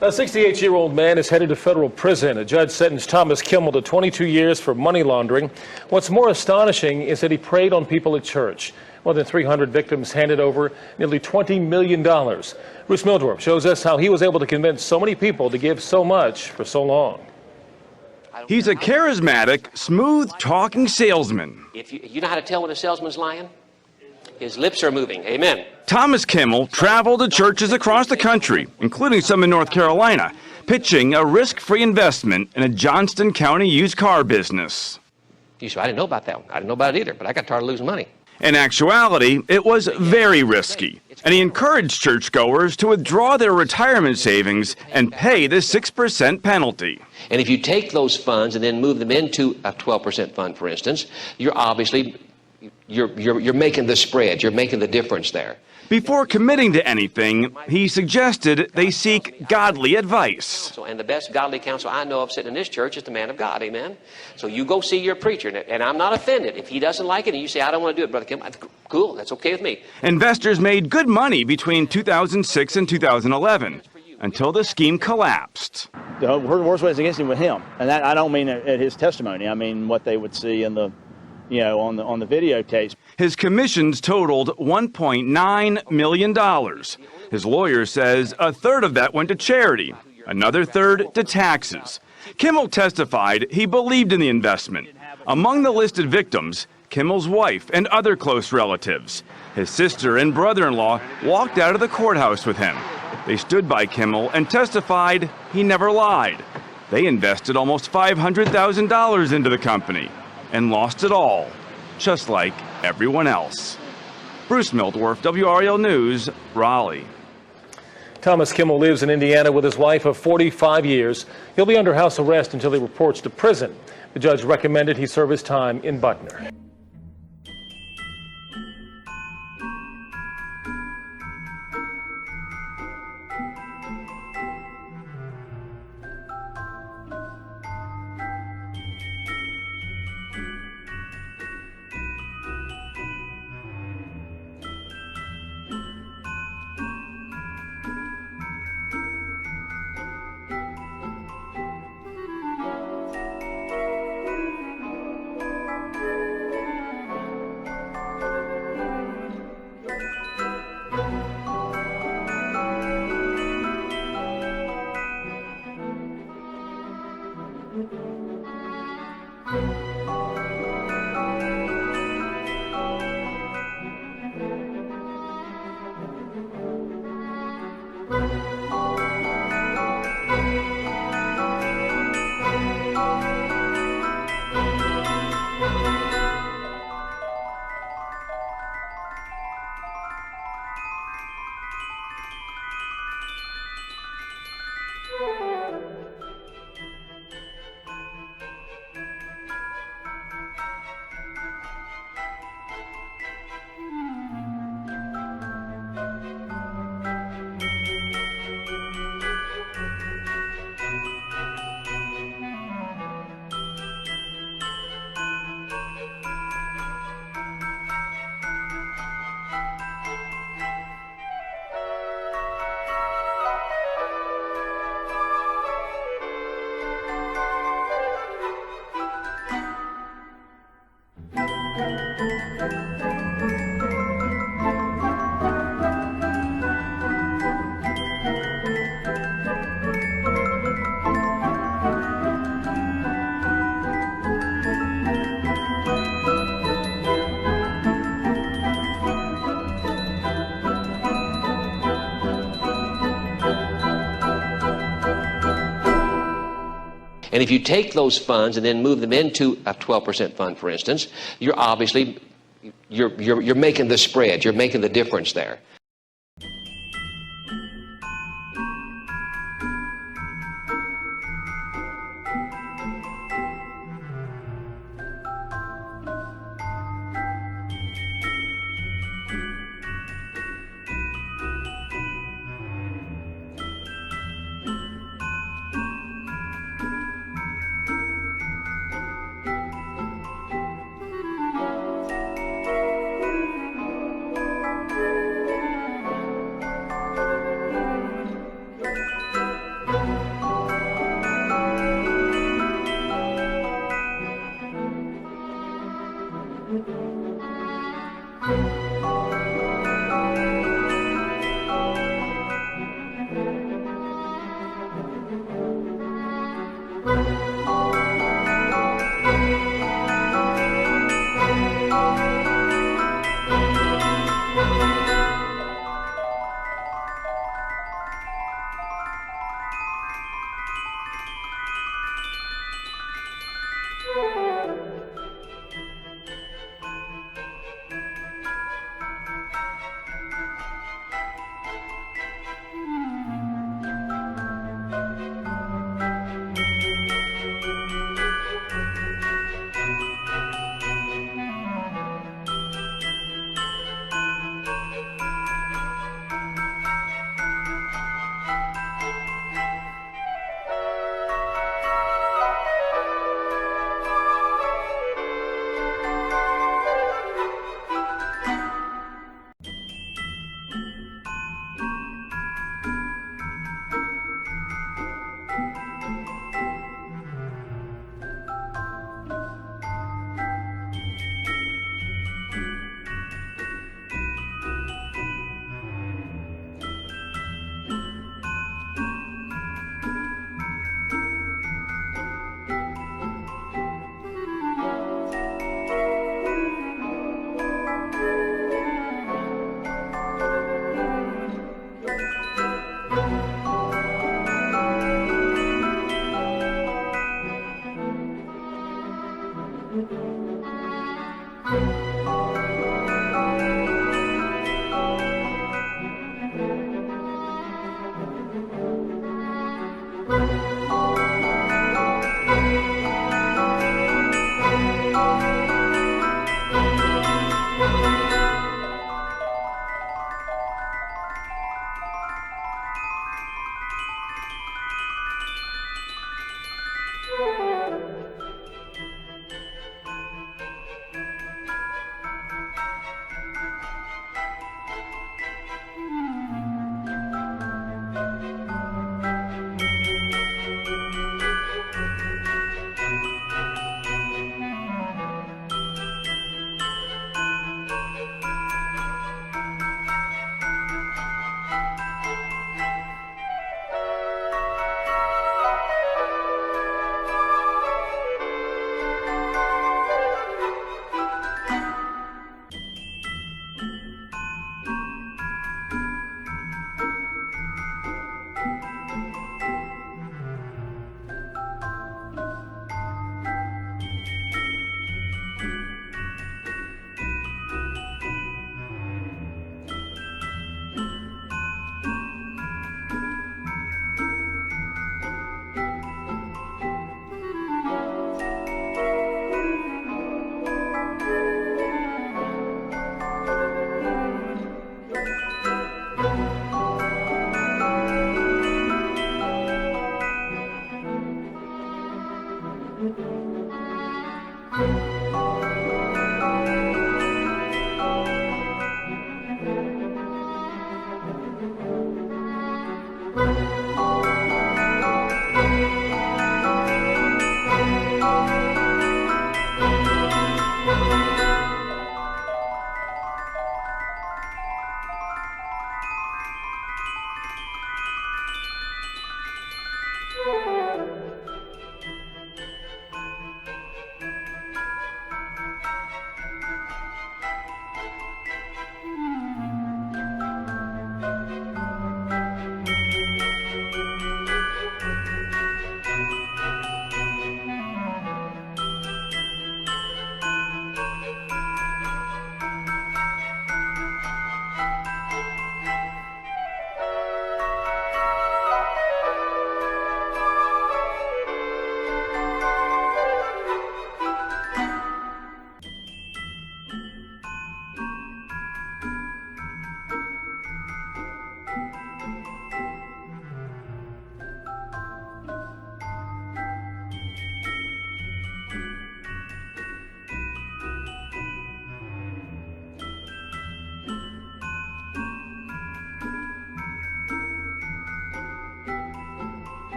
A 68-year-old man is headed to federal prison. A judge sentenced Thomas Kimmel to 22 years for money laundering. What's more astonishing is that he preyed on people at church. More than 300 victims handed over nearly $20 million. Bruce Mildorf shows us how he was able to convince so many people to give so much for so long. He's a charismatic, smooth-talking salesman. You know how to tell when a salesman's lying? His lips are moving. Amen. Thomas Kimmel traveled to churches across the country, including some in North Carolina, pitching a risk-free investment in a Johnston County used car business. You said, I didn't know about that one. I didn't know about it either, but I got tired of losing money. In actuality, it was very risky, and he encouraged churchgoers to withdraw their retirement savings and pay the 6% penalty. And if you take those funds and then move them into a 12% fund, for instance, you're obviously you're making the spread. You're making the difference there. Before committing to anything, he suggested they seek godly advice. And the best godly counsel I know of sitting in this church is the man of God, amen? So you go see your preacher, and I'm not offended. If he doesn't like it and you say, I don't want to do it, Brother Kim, cool, that's okay with me. Investors made good money between 2006 and 2011, until the scheme collapsed. The worst way is against him with him, and that I don't mean at his testimony. I mean what they would see in the, on the videotapes. His commissions totaled $1.9 million. His lawyer says a third of that went to charity, another third to taxes. Kimmel testified he believed in the investment. Among the listed victims, Kimmel's wife and other close relatives. His sister and brother-in-law walked out of the courthouse with him. They stood by Kimmel and testified he never lied. They invested almost $500,000 into the company and lost it all, just like everyone else. Bruce Mildorf, WRAL News, Raleigh. Thomas Kimmel lives in Indiana with his wife of 45 years. He'll be under house arrest until he reports to prison. The judge recommended he serve his time in Butner. And if you take those funds and then move them into a 12% fund, for instance, you're obviously you're making the spread. You're making the difference there.